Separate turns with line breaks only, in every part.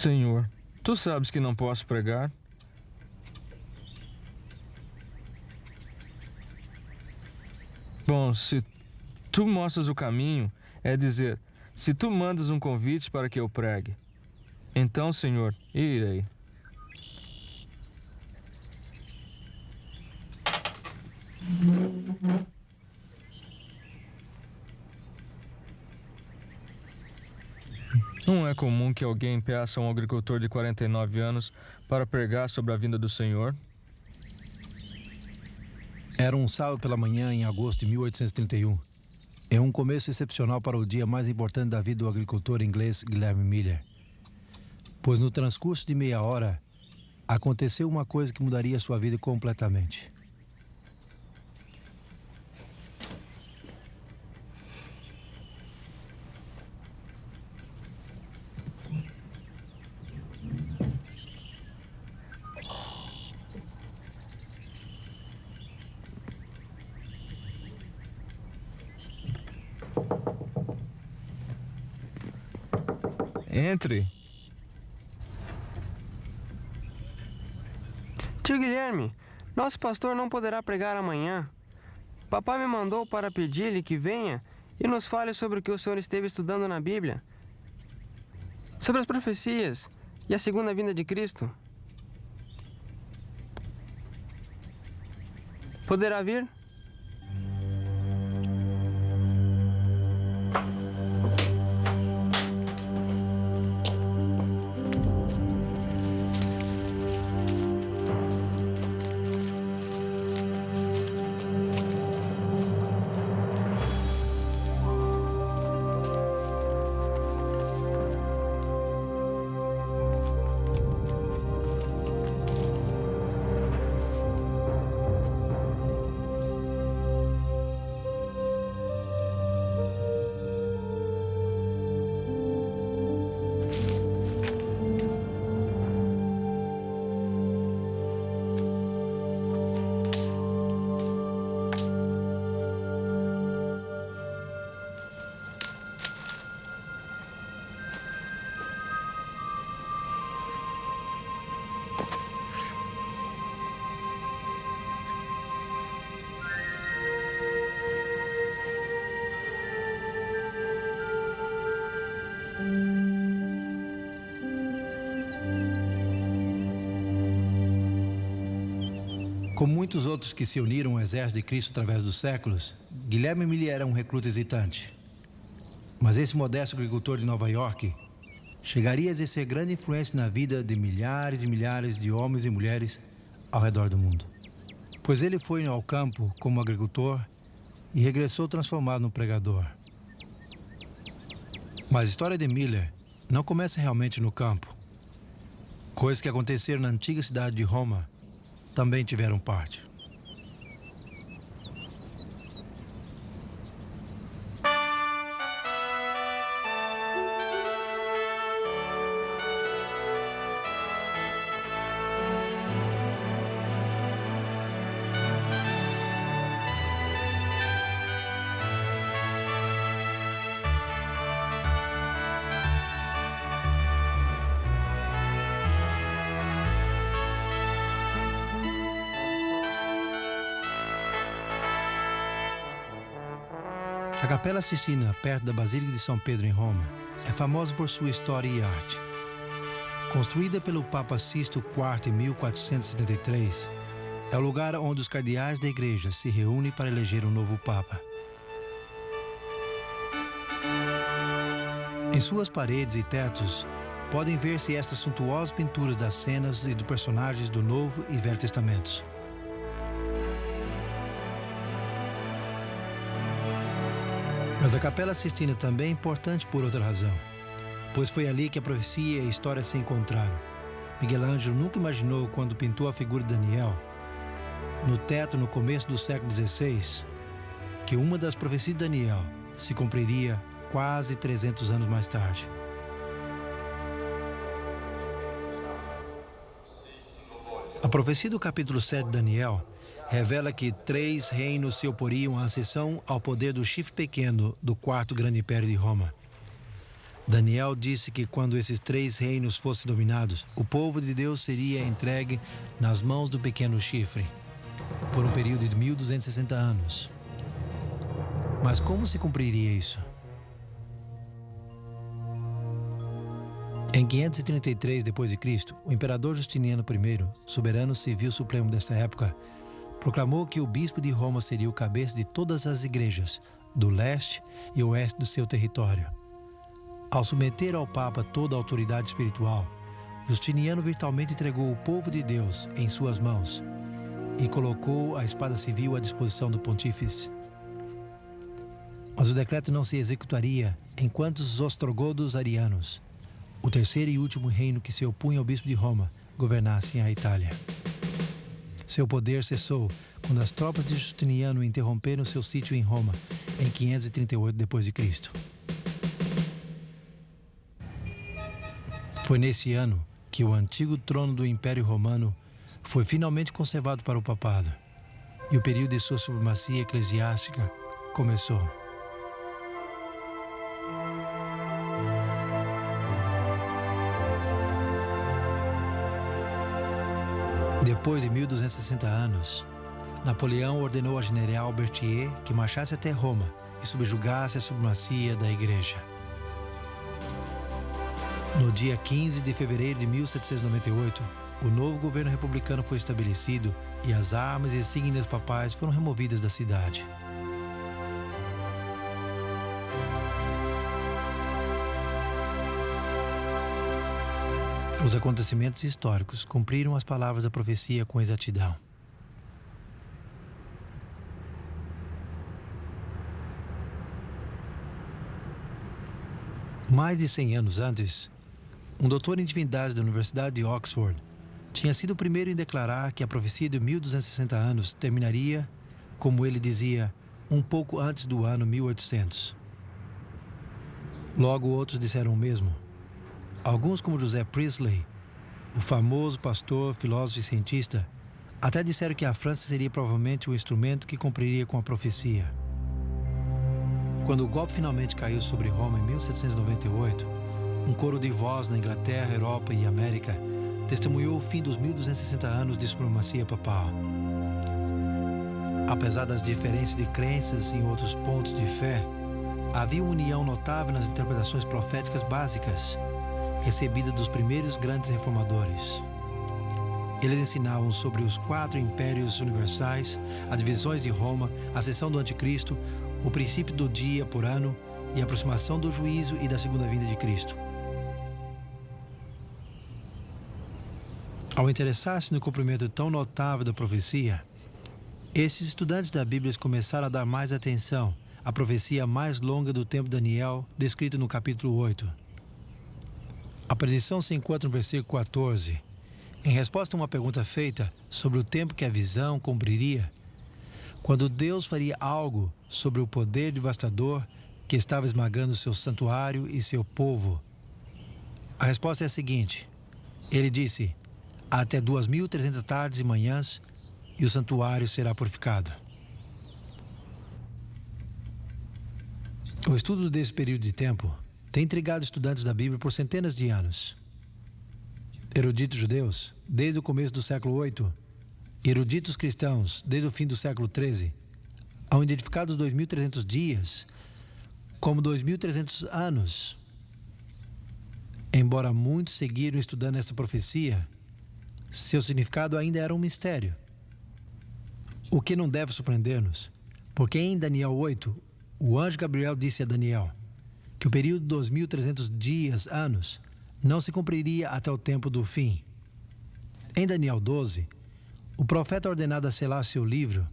Senhor, tu sabes que não posso pregar. Bom, se tu mostras o caminho, é dizer, se tu mandas um convite para que eu pregue, então, Senhor, irei. Não é comum que alguém peça a um agricultor de 49 anos para pregar sobre a vinda do Senhor.
Era um sábado pela manhã em agosto de 1831. É um começo excepcional para o dia mais importante da vida do agricultor inglês Guilherme Miller. Pois no transcurso de meia hora, aconteceu uma coisa que mudaria sua vida completamente.
Entre.
Tio Guilherme, nosso pastor não poderá pregar amanhã. Papai me mandou para pedir-lhe que venha e nos fale sobre o que o senhor esteve estudando na Bíblia, sobre as profecias e a segunda vinda de Cristo. Poderá vir?
Como muitos outros que se uniram ao exército de Cristo através dos séculos, Guilherme Miller era um recruta hesitante. Mas esse modesto agricultor de Nova York chegaria a exercer grande influência na vida de milhares de homens e mulheres ao redor do mundo. Pois ele foi ao campo como agricultor e regressou transformado num pregador. Mas a história de Miller não começa realmente no campo. Coisas que aconteceram na antiga cidade de Roma também tiveram parte. A Capela Sistina, perto da Basílica de São Pedro, em Roma, é famosa por sua história e arte. Construída pelo Papa Sisto IV em 1473, é o lugar onde os cardeais da igreja se reúnem para eleger um novo Papa. Em suas paredes e tetos, podem ver-se estas suntuosas pinturas das cenas e dos personagens do Novo e Velho Testamentos. Mas a Capela Sistina também é importante por outra razão, pois foi ali que a profecia e a história se encontraram. Miguel Ângelo nunca imaginou, quando pintou a figura de Daniel, no teto no começo do século XVI, que uma das profecias de Daniel se cumpriria quase 300 anos mais tarde. A profecia do capítulo 7 de Daniel revela que 3 reinos se oporiam à ascensão ao poder do chifre pequeno do quarto grande império de Roma. Daniel disse que quando esses 3 reinos fossem dominados, o povo de Deus seria entregue nas mãos do pequeno chifre, por um período de 1260 anos. Mas como se cumpriria isso? Em 533 d.C., o imperador Justiniano I, soberano civil supremo desta época, proclamou que o bispo de Roma seria o cabeça de todas as igrejas do leste e oeste do seu território. Ao submeter ao Papa toda a autoridade espiritual, Justiniano virtualmente entregou o povo de Deus em suas mãos e colocou a espada civil à disposição do pontífice. Mas o decreto não se executaria enquanto os ostrogodos arianos, o terceiro e último reino que se opunha ao bispo de Roma, governassem a Itália. Seu poder cessou quando as tropas de Justiniano interromperam seu sítio em Roma em 538 d.C. Foi nesse ano que o antigo trono do Império Romano foi finalmente conservado para o papado e o período de sua supremacia eclesiástica começou. Depois de 1260 anos, Napoleão ordenou ao general Berthier que marchasse até Roma e subjugasse a supremacia da Igreja. No dia 15 de fevereiro de 1798, o novo governo republicano foi estabelecido e as armas e insígnias papais foram removidas da cidade. Os acontecimentos históricos cumpriram as palavras da profecia com exatidão. Mais de 100 anos antes, um doutor em divindades da Universidade de Oxford tinha sido o primeiro em declarar que a profecia de 1260 anos terminaria, como ele dizia, um pouco antes do ano 1800. Logo outros disseram o mesmo. Alguns, como José Priestley, o famoso pastor, filósofo e cientista, até disseram que a França seria provavelmente o instrumento que cumpriria com a profecia. Quando o golpe finalmente caiu sobre Roma em 1798, um coro de voz na Inglaterra, Europa e América testemunhou o fim dos 1260 anos de supremacia papal. Apesar das diferenças de crenças em outros pontos de fé, havia uma união notável nas interpretações proféticas básicas recebida dos primeiros grandes reformadores. Eles ensinavam sobre os 4 impérios universais, as divisões de Roma, a ascensão do anticristo, o princípio do dia por ano e a aproximação do juízo e da segunda vinda de Cristo. Ao interessar-se no cumprimento tão notável da profecia, esses estudantes da Bíblia começaram a dar mais atenção à profecia mais longa do tempo de Daniel, descrita no capítulo 8. A predição se encontra no versículo 14. Em resposta a uma pergunta feita sobre o tempo que a visão cumpriria, quando Deus faria algo sobre o poder devastador que estava esmagando seu santuário e seu povo. A resposta é a seguinte. Ele disse, até 2.300 tardes e manhãs, e o santuário será purificado. O estudo desse período de tempo tem intrigado estudantes da Bíblia por centenas de anos. Eruditos judeus, desde o começo do século VIII, e eruditos cristãos, desde o fim do século XIII, ao identificar os 2.300 dias como 2.300 anos. Embora muitos seguiram estudando esta profecia, seu significado ainda era um mistério. O que não deve surpreender-nos, porque em Daniel 8, o anjo Gabriel disse a Daniel que o período de 2.300 dias, anos, não se cumpriria até o tempo do fim. Em Daniel 12, o profeta é ordenado a selar seu livro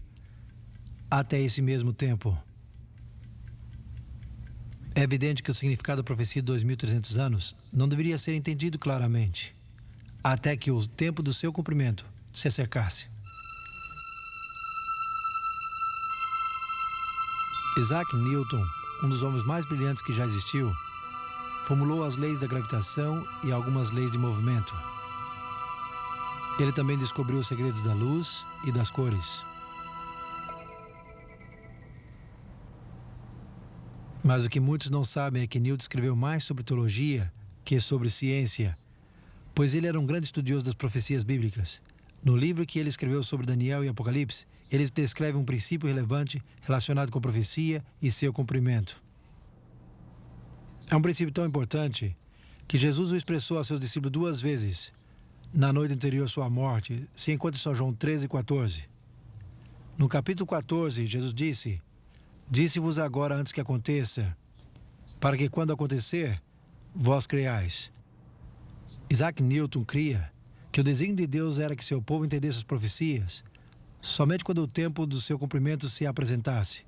até esse mesmo tempo. É evidente que o significado da profecia de 2.300 anos não deveria ser entendido claramente, até que o tempo do seu cumprimento se acercasse. Isaac Newton, um dos homens mais brilhantes que já existiu, formulou as leis da gravitação e algumas leis de movimento. Ele também descobriu os segredos da luz e das cores. Mas o que muitos não sabem é que Newton escreveu mais sobre teologia que sobre ciência, pois ele era um grande estudioso das profecias bíblicas. No livro que ele escreveu sobre Daniel e Apocalipse, ele descreve um princípio relevante relacionado com a profecia e seu cumprimento. É um princípio tão importante que Jesus o expressou a seus discípulos 2 vezes na noite anterior à sua morte, se encontra em São João 13:14. No capítulo 14, Jesus disse: Disse-vos agora antes que aconteça, para que quando acontecer, vós creiais. Isaac Newton cria que o desígnio de Deus era que seu povo entendesse as profecias somente quando o tempo do seu cumprimento se apresentasse.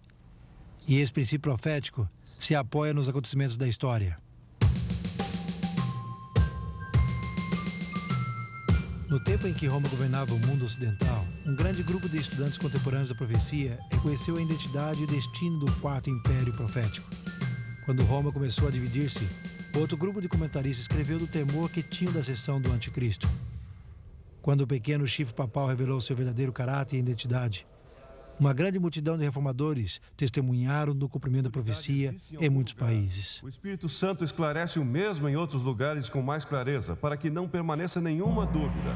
E esse princípio profético se apoia nos acontecimentos da história. No tempo em que Roma governava o mundo ocidental, um grande grupo de estudantes contemporâneos da profecia reconheceu a identidade e o destino do quarto império profético. Quando Roma começou a dividir-se, outro grupo de comentaristas escreveu do temor que tinham da ascensão do anticristo. Quando o pequeno chifre papal revelou seu verdadeiro caráter e identidade, uma grande multidão de reformadores testemunharam do cumprimento da profecia em muitos países.
O Espírito Santo esclarece o mesmo em outros lugares com mais clareza, para que não permaneça nenhuma dúvida,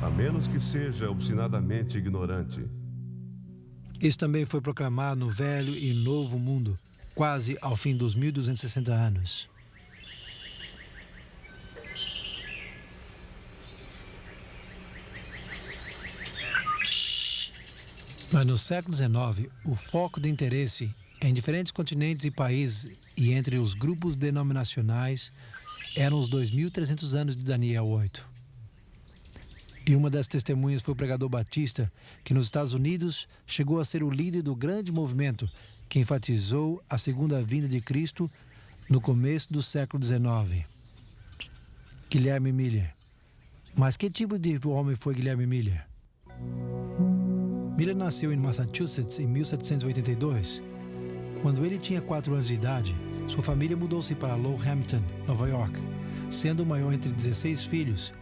a menos que seja obstinadamente ignorante.
Isso também foi proclamado no Velho e Novo Mundo, quase ao fim dos 1260 anos. Mas no século XIX, o foco de interesse em diferentes continentes e países e entre os grupos denominacionais eram os 2.300 anos de Daniel 8. E uma das testemunhas foi o pregador batista, que nos Estados Unidos chegou a ser o líder do grande movimento que enfatizou a segunda vinda de Cristo no começo do século XIX. Guilherme Miller. Mas que tipo de homem foi Guilherme Miller? Miller nasceu em Massachusetts em 1782. Quando ele tinha 4 anos de idade, sua família mudou-se para Lowhampton, Nova York. Sendo o maior entre 16 filhos,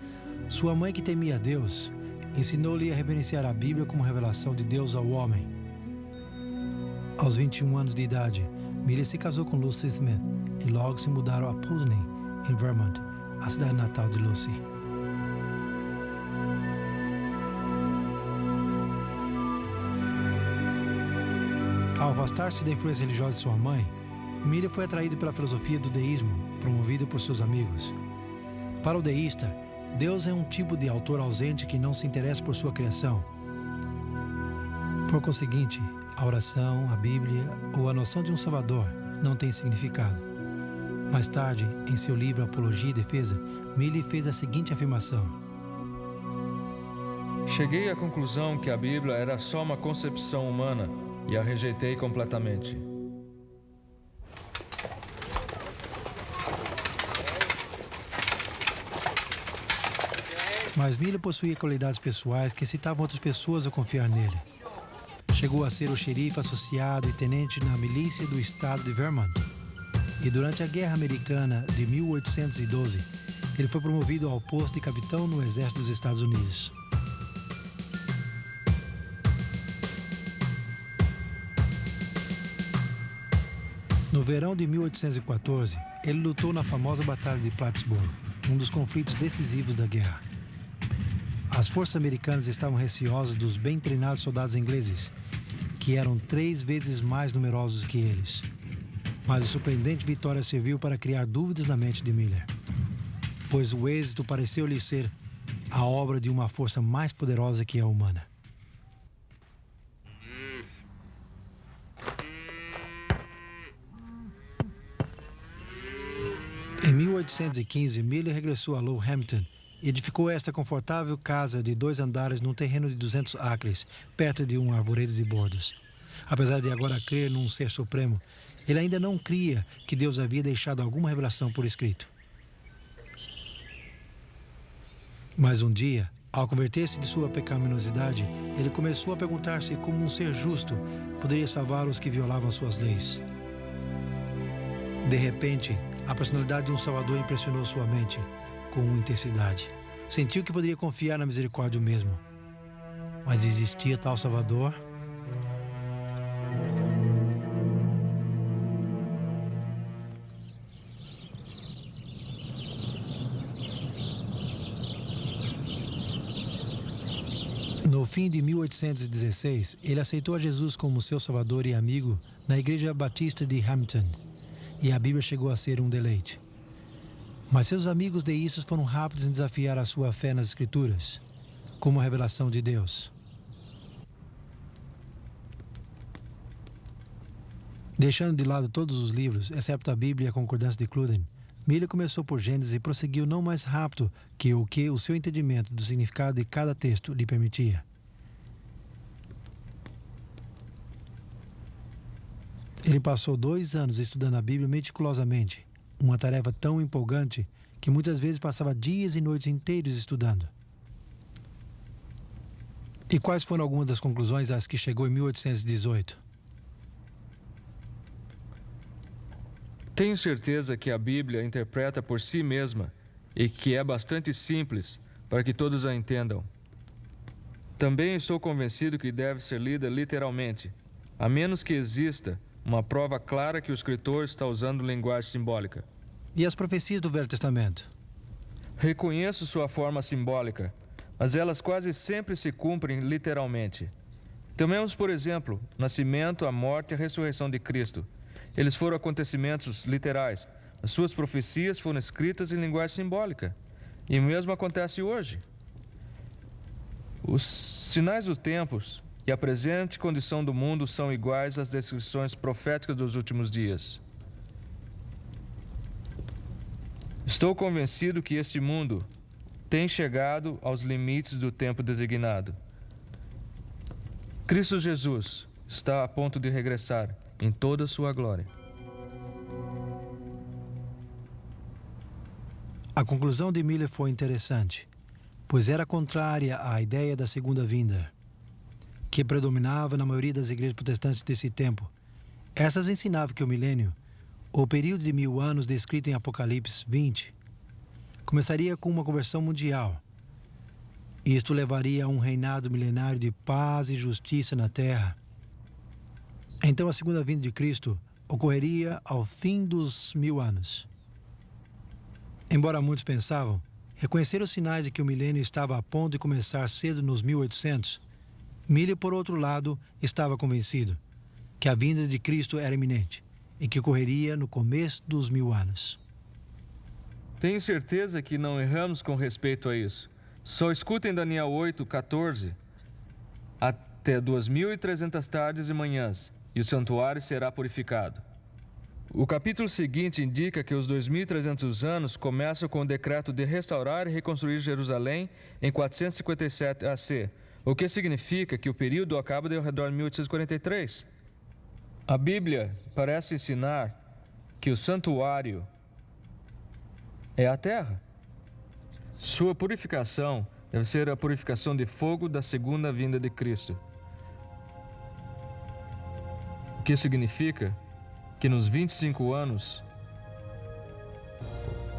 sua mãe, que temia a Deus, ensinou-lhe a reverenciar a Bíblia como revelação de Deus ao homem. Aos 21 anos de idade, Miller se casou com Lucy Smith e logo se mudaram a Putney, em Vermont, a cidade natal de Lucy. Ao afastar-se da influência religiosa de sua mãe, Miller foi atraído pela filosofia do deísmo, promovida por seus amigos. Para o deísta, Deus é um tipo de autor ausente que não se interessa por sua criação. Por conseguinte, a oração, a Bíblia ou a noção de um Salvador não tem significado. Mais tarde, em seu livro Apologia e Defesa, Miller fez a seguinte afirmação:
Cheguei à conclusão que a Bíblia era só uma concepção humana e a rejeitei completamente.
Mas Miller possuía qualidades pessoais que incitavam outras pessoas a confiar nele. Chegou a ser o xerife associado e tenente na milícia do estado de Vermont. E durante a Guerra Americana de 1812, ele foi promovido ao posto de capitão no Exército dos Estados Unidos. No verão de 1814, ele lutou na famosa Batalha de Plattsburgh, um dos conflitos decisivos da guerra. As forças americanas estavam receosas dos bem treinados soldados ingleses, que eram 3 vezes mais numerosos que eles. Mas a surpreendente vitória serviu para criar dúvidas na mente de Miller, pois o êxito pareceu-lhe ser a obra de uma força mais poderosa que a humana. Em 1815, Miller regressou a Lowhampton e edificou esta confortável casa de 2 andares num terreno de 200 acres, perto de um arvoredo de bordos. Apesar de agora crer num ser supremo, ele ainda não cria que Deus havia deixado alguma revelação por escrito. Mas um dia, ao converter-se de sua pecaminosidade, ele começou a perguntar-se como um ser justo poderia salvar os que violavam suas leis. De repente, a personalidade de um Salvador impressionou sua mente com intensidade. Sentiu que poderia confiar na misericórdia mesmo. Mas existia tal Salvador? No fim de 1816, ele aceitou a Jesus como seu salvador e amigo na Igreja Batista de Hampton, e a Bíblia chegou a ser um deleite. Mas seus amigos deístas foram rápidos em desafiar a sua fé nas Escrituras, como a revelação de Deus. Deixando de lado todos os livros, exceto a Bíblia e a Concordância de Cluden, Miller começou por Gênesis e prosseguiu não mais rápido que o seu entendimento do significado de cada texto lhe permitia. Ele passou 2 anos estudando a Bíblia meticulosamente, uma tarefa tão empolgante que muitas vezes passava dias e noites inteiros estudando. E quais foram algumas das conclusões às que chegou em 1818?
Tenho certeza que a Bíblia interpreta por si mesma e que é bastante simples para que todos a entendam. Também estou convencido que deve ser lida literalmente, a menos que exista uma prova clara que o escritor está usando linguagem simbólica.
E as profecias do Velho Testamento?
Reconheço sua forma simbólica, mas elas quase sempre se cumprem literalmente. Tomemos, por exemplo, o nascimento, a morte e a ressurreição de Cristo. Eles foram acontecimentos literais. As suas profecias foram escritas em linguagem simbólica. E o mesmo acontece hoje. Os sinais dos tempos e a presente condição do mundo são iguais às descrições proféticas dos últimos dias. Estou convencido que este mundo tem chegado aos limites do tempo designado. Cristo Jesus está a ponto de regressar em toda a sua glória.
A conclusão de Miller foi interessante, pois era contrária à ideia da segunda vinda, que predominava na maioria das igrejas protestantes desse tempo. Essas ensinavam que o milênio, o período de 1000 anos descrito em Apocalipse 20, começaria com uma conversão mundial. Isto levaria a um reinado milenário de paz e justiça na terra. Então a segunda vinda de Cristo ocorreria ao fim dos 1000 anos. Embora muitos pensavam, reconhecer os sinais de que o milênio estava a ponto de começar cedo nos 1800, Miller, por outro lado, estava convencido que a vinda de Cristo era iminente e que ocorreria no começo dos 1000 anos.
Tenho certeza que não erramos com respeito a isso. Só escutem Daniel 8:14. Até 2300 tardes e manhãs, e o santuário será purificado. O capítulo seguinte indica que os 2300 anos começam com o decreto de restaurar e reconstruir Jerusalém em 457 AC, o que significa que o período acaba ao redor de 1843. A Bíblia parece ensinar que o santuário é a terra. Sua purificação deve ser a purificação de fogo da segunda vinda de Cristo. O que significa que nos 25 anos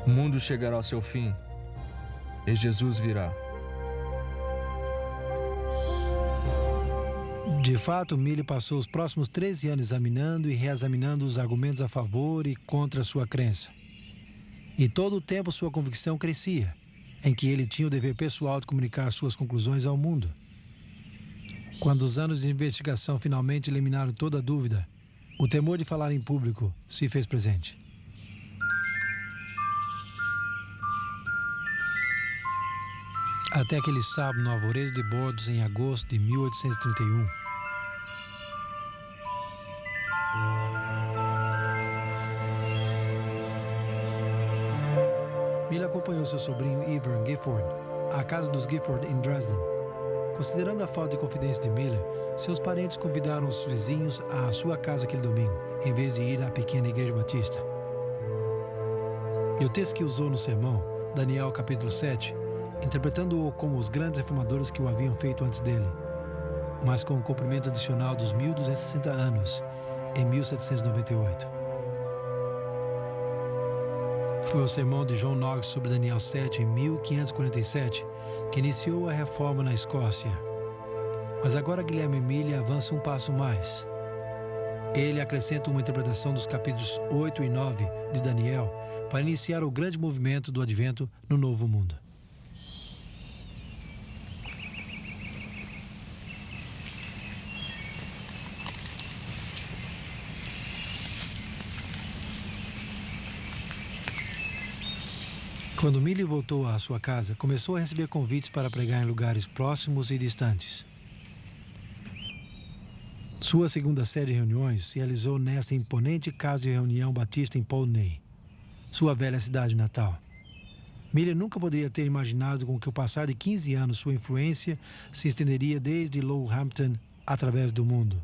o mundo chegará ao seu fim e Jesus virá.
De fato, Miller passou os próximos 13 anos examinando e reexaminando os argumentos a favor e contra a sua crença. E todo o tempo sua convicção crescia, em que ele tinha o dever pessoal de comunicar suas conclusões ao mundo. Quando os anos de investigação finalmente eliminaram toda dúvida, o temor de falar em público se fez presente. Até aquele sábado no Arvoredo de Bordos, em agosto de 1831. Miller acompanhou seu sobrinho Ivan Gifford à casa dos Gifford em Dresden. Considerando a falta de confidência de Miller, seus parentes convidaram os vizinhos à sua casa aquele domingo, em vez de ir à pequena igreja batista. E o texto que usou no sermão, Daniel capítulo 7, interpretando-o como os grandes reformadores que o haviam feito antes dele, mas com o cumprimento adicional dos 1260 anos, em 1798. Foi o sermão de John Knox sobre Daniel 7, em 1547, que iniciou a reforma na Escócia. Mas agora Guilherme Miller avança um passo mais. Ele acrescenta uma interpretação dos capítulos 8 e 9 de Daniel para iniciar o grande movimento do advento no Novo Mundo. Quando Millie voltou à sua casa, começou a receber convites para pregar em lugares próximos e distantes. Sua segunda série de reuniões se realizou nesta imponente casa de reunião batista em Poultney, sua velha cidade natal. Millie nunca poderia ter imaginado com que o passar de 15 anos sua influência se estenderia desde Lowhampton através do mundo.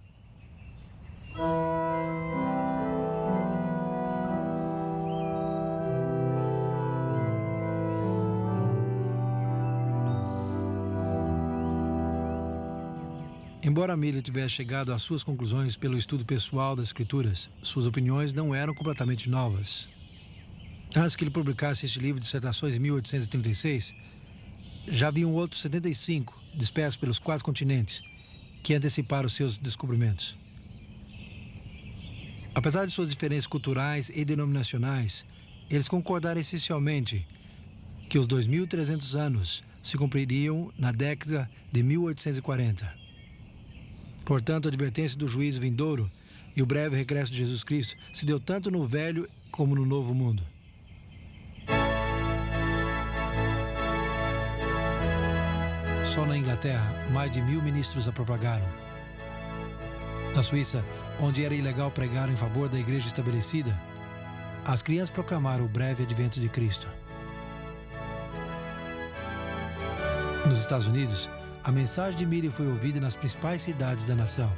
Embora Millie tivesse chegado às suas conclusões pelo estudo pessoal das Escrituras, suas opiniões não eram completamente novas. Antes que ele publicasse este livro de dissertações em 1836, já haviam outros 75 dispersos pelos 4 continentes que anteciparam seus descobrimentos. Apesar de suas diferenças culturais e denominacionais, eles concordaram essencialmente que os 2.300 anos se cumpririam na década de 1840. Portanto, a advertência do juízo vindouro e o breve regresso de Jesus Cristo se deu tanto no Velho como no Novo Mundo. Só na Inglaterra, mais de 1.000 ministros a propagaram. Na Suíça, onde era ilegal pregar em favor da igreja estabelecida, as crianças proclamaram o breve advento de Cristo. Nos Estados Unidos, a mensagem de Millie foi ouvida nas principais cidades da nação.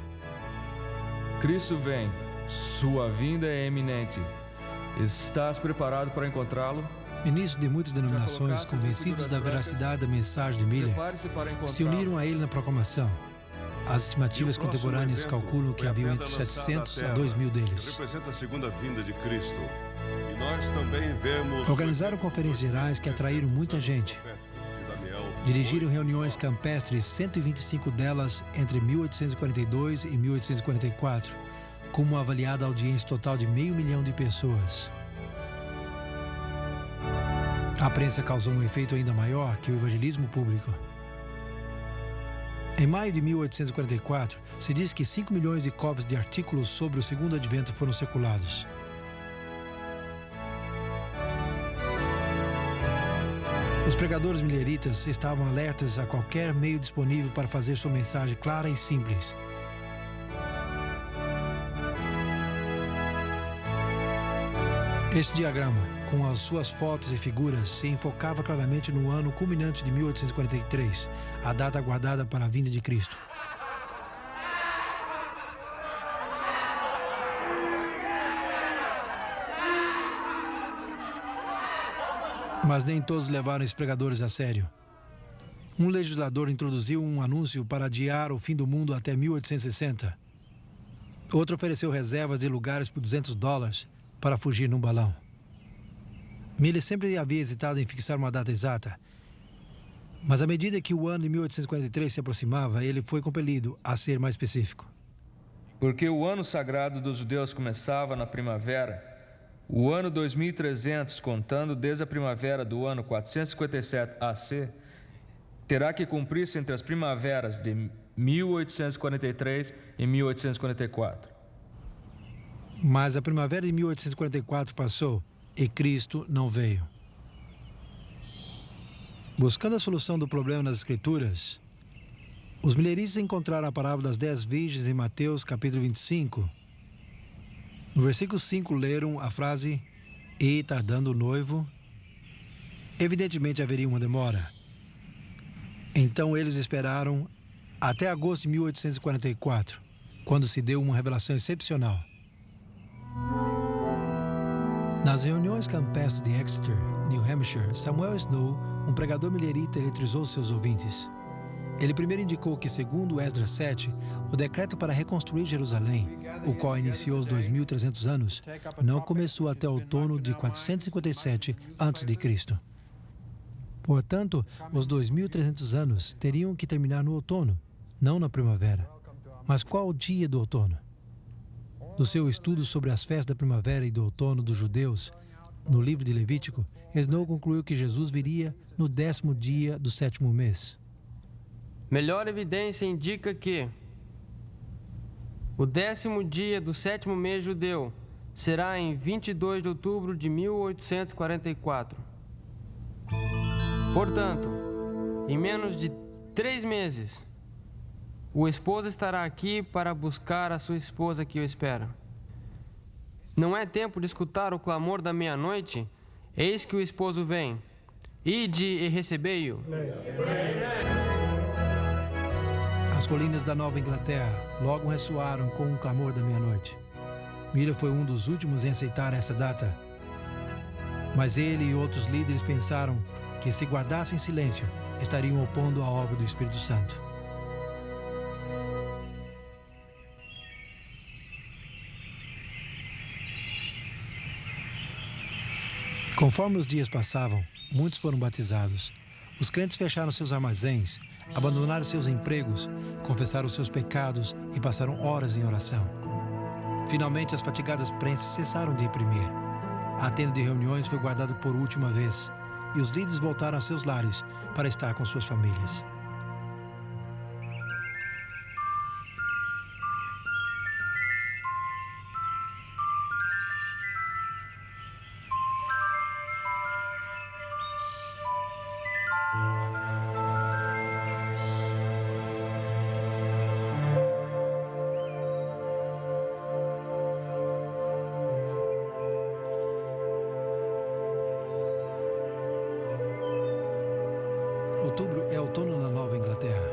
Cristo vem, sua vinda é eminente. Estás preparado para encontrá-lo?
Ministros de muitas denominações, convencidos da veracidade da mensagem de Millie, se uniram a ele na proclamação. As estimativas contemporâneas calculam que havia entre 700 a 2.000 deles.
Representa a segunda vinda de Cristo. E nós também vemos...
Organizaram conferências gerais que atraíram muita gente. Dirigiram reuniões campestres, 125 delas entre 1842 e 1844, com uma avaliada audiência total de 500 mil de pessoas. A prensa causou um efeito ainda maior que o evangelismo público. Em maio de 1844, se diz que 5 milhões de cópias de artículos sobre o segundo advento foram circulados. Os pregadores mileritas estavam alertas a qualquer meio disponível para fazer sua mensagem clara e simples. Este diagrama, com as suas fotos e figuras, se enfocava claramente no ano culminante de 1843, a data aguardada para a vinda de Cristo. Mas nem todos levaram esses pregadores a sério. Um legislador introduziu um anúncio para adiar o fim do mundo até 1860. Outro ofereceu reservas de lugares por $200 para fugir num balão. Millie sempre havia hesitado em fixar uma data exata. Mas à medida que o ano de 1843 se aproximava, ele foi compelido a ser mais específico.
Porque o ano sagrado dos judeus começava na primavera, o ano 2300, contando desde a primavera do ano 457 AC, terá que cumprir-se entre as primaveras de 1843 e 1844.
Mas a primavera de 1844 passou e Cristo não veio. Buscando a solução do problema nas Escrituras, os milheristas encontraram a parábola das 10 virgens em Mateus, capítulo 25. No versículo 5, leram a frase, e tardando o noivo, evidentemente haveria uma demora. Então eles esperaram até agosto de 1844, quando se deu uma revelação excepcional. Nas reuniões campestres de Exeter, New Hampshire, Samuel Snow, um pregador milherita, eletrizou seus ouvintes. Ele primeiro indicou que, segundo Esdras 7, o decreto para reconstruir Jerusalém, o qual iniciou os 2.300 anos, não começou até o outono de 457 a.C. Portanto, os 2.300 anos teriam que terminar no outono, não na primavera. Mas qual o dia do outono? Do seu estudo sobre as festas da primavera e do outono dos judeus, no livro de Levítico, Snow concluiu que Jesus viria no 10º dia do 7º mês.
Melhor evidência indica que o 10º dia do 7º mês judeu será em 22 de outubro de 1844. Portanto, em menos de 3 meses, o esposo estará aqui para buscar a sua esposa que o espera. Não é tempo de escutar o clamor da meia-noite? Eis que o esposo vem. Ide e recebei-o.
As colinas da Nova Inglaterra logo ressoaram com o clamor da meia-noite. Miller foi um dos últimos em aceitar essa data. Mas ele e outros líderes pensaram que, se guardassem silêncio, estariam opondo a obra do Espírito Santo. Conforme os dias passavam, muitos foram batizados. Os crentes fecharam seus armazéns, abandonaram seus empregos, confessaram seus pecados e passaram horas em oração. Finalmente, as fatigadas prensas cessaram de imprimir. A tenda de reuniões foi guardada por última vez e os líderes voltaram a seus lares para estar com suas famílias. Outubro é outono na Nova Inglaterra.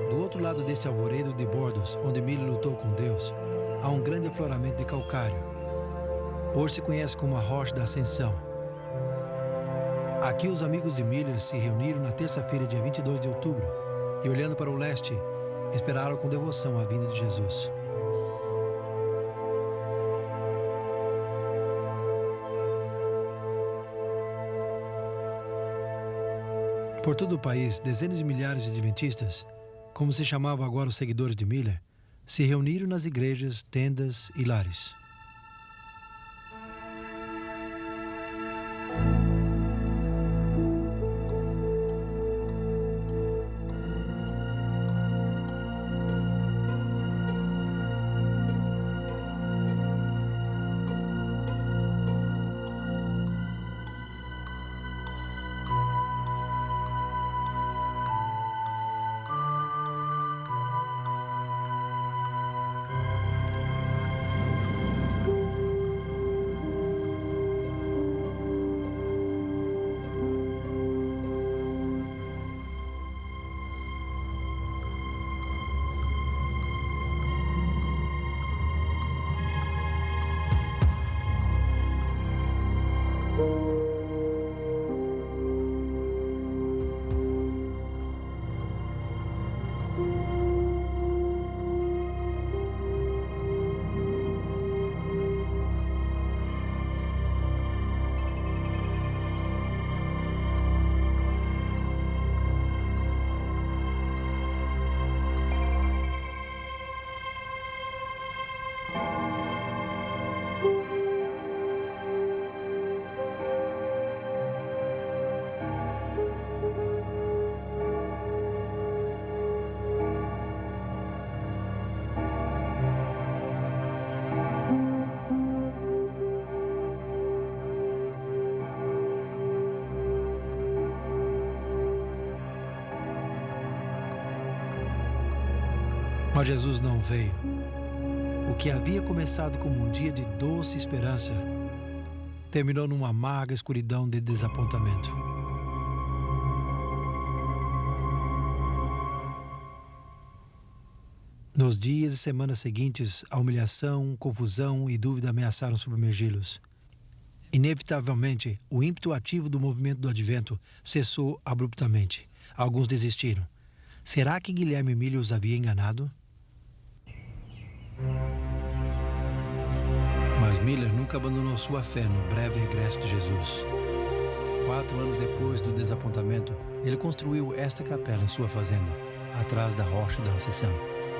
Do outro lado deste alvoredo de bordos, onde Miller lutou com Deus, há um grande afloramento de calcário. Hoje se conhece como a Rocha da Ascensão. Aqui os amigos de Miller se reuniram na terça-feira, dia 22 de outubro, e olhando para o leste, esperaram com devoção a vinda de Jesus. Por todo o país, dezenas de milhares de adventistas, como se chamavam agora os seguidores de Miller, se reuniram nas igrejas, tendas e lares. Mas Jesus não veio. O que havia começado como um dia de doce esperança terminou numa amarga escuridão de desapontamento. Nos dias e semanas seguintes, a humilhação, confusão e dúvida ameaçaram submergi-los. Inevitavelmente, o ímpeto ativo do movimento do advento cessou abruptamente. Alguns desistiram. Será que Guilherme Miller os havia enganado? Mas Miller nunca abandonou sua fé no breve regresso de Jesus. 4 anos depois do desapontamento, ele construiu esta capela em sua fazenda, atrás da Rocha da Ascensão.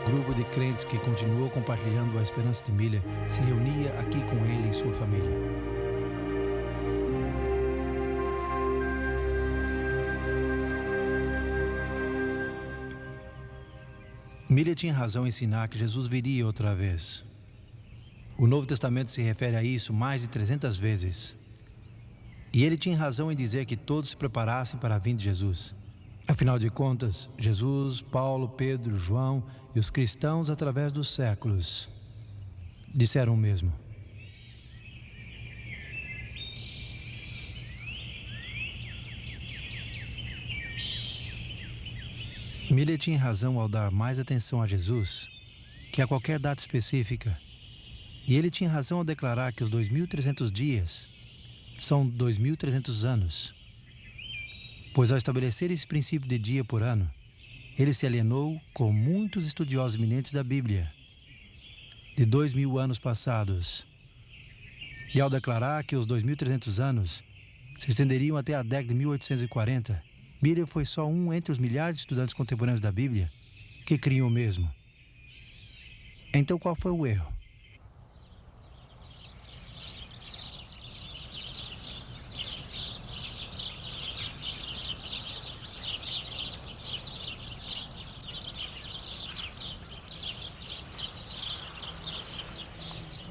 Grupo de crentes que continuou compartilhando a esperança de Miller se reunia aqui com ele e sua família. Miller tinha razão em ensinar que Jesus viria outra vez. O Novo Testamento se refere a isso mais de 300 vezes. E ele tinha razão em dizer que todos se preparassem para a vinda de Jesus. Afinal de contas, Jesus, Paulo, Pedro, João e os cristãos através dos séculos disseram o mesmo. Miller tinha razão ao dar mais atenção a Jesus que a qualquer data específica. E ele tinha razão ao declarar que os 2.300 dias são 2.300 anos. Pois ao estabelecer esse princípio de dia por ano, ele se alienou com muitos estudiosos eminentes da Bíblia de 2.000 anos passados. E ao declarar que os 2.300 anos se estenderiam até a década de 1840, Miller foi só um entre os milhares de estudantes contemporâneos da Bíblia que criam o mesmo. Então qual foi o erro?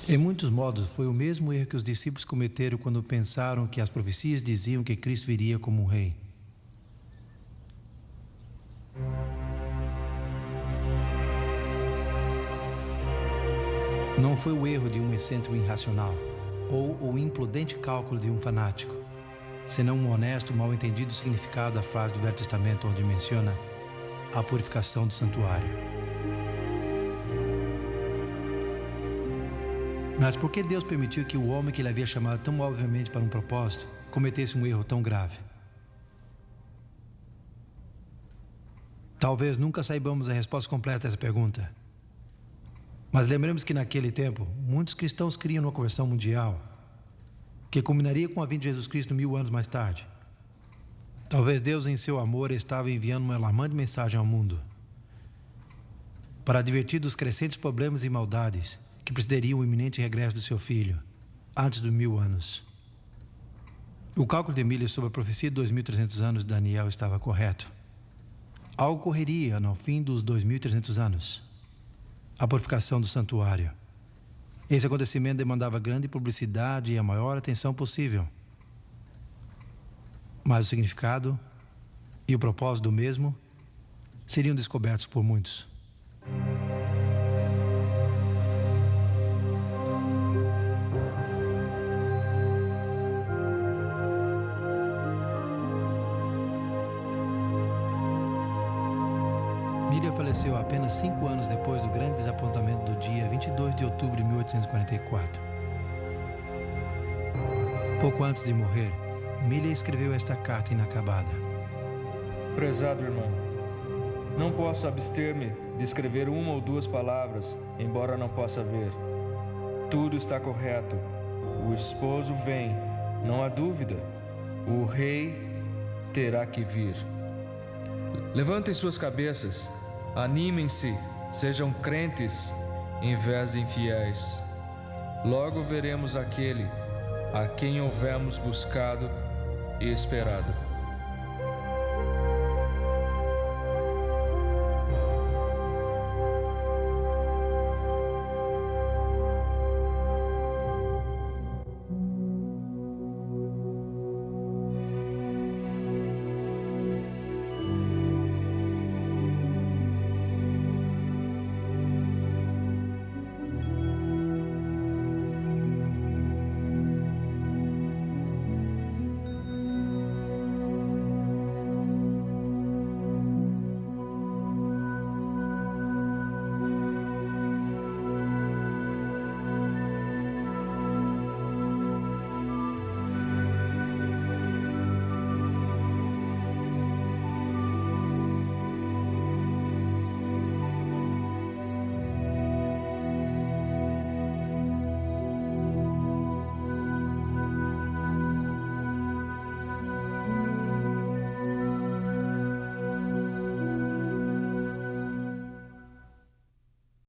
Em muitos modos, foi o mesmo erro que os discípulos cometeram quando pensaram que as profecias diziam que Cristo viria como um rei. Não foi o erro de um excêntrico irracional ou o imprudente cálculo de um fanático, senão um honesto, mal entendido significado da frase do Velho Testamento onde menciona a purificação do santuário. Mas por que Deus permitiu que o homem que ele havia chamado tão obviamente para um propósito cometesse um erro tão grave? Talvez nunca saibamos a resposta completa a essa pergunta. Mas lembremos que naquele tempo, muitos cristãos criam uma conversão mundial que culminaria com a vinda de Jesus Cristo 1000 anos mais tarde. Talvez Deus, em seu amor, estava enviando uma alarmante mensagem ao mundo para advertir dos crescentes problemas e maldades que precederiam o iminente regresso do seu filho, antes dos 1000 anos. O cálculo de Miller sobre a profecia de 2.300 anos de Daniel estava correto. Algo ocorreria no fim dos 2.300 anos. A purificação do santuário. Esse acontecimento demandava grande publicidade e a maior atenção possível. Mas o significado e o propósito do mesmo seriam descobertos por muitos. Miller faleceu apenas 5 anos depois do grande desapontamento do dia 22 de outubro de 1844. Pouco antes de morrer, Miller escreveu esta carta inacabada.
Prezado irmão, não posso abster-me de escrever uma ou duas palavras, embora não possa ver. Tudo está correto. O esposo vem, não há dúvida. O rei terá que vir. Levantem suas cabeças, animem-se, sejam crentes em vez de infiéis. Logo veremos aquele a quem houvemos buscado e esperado.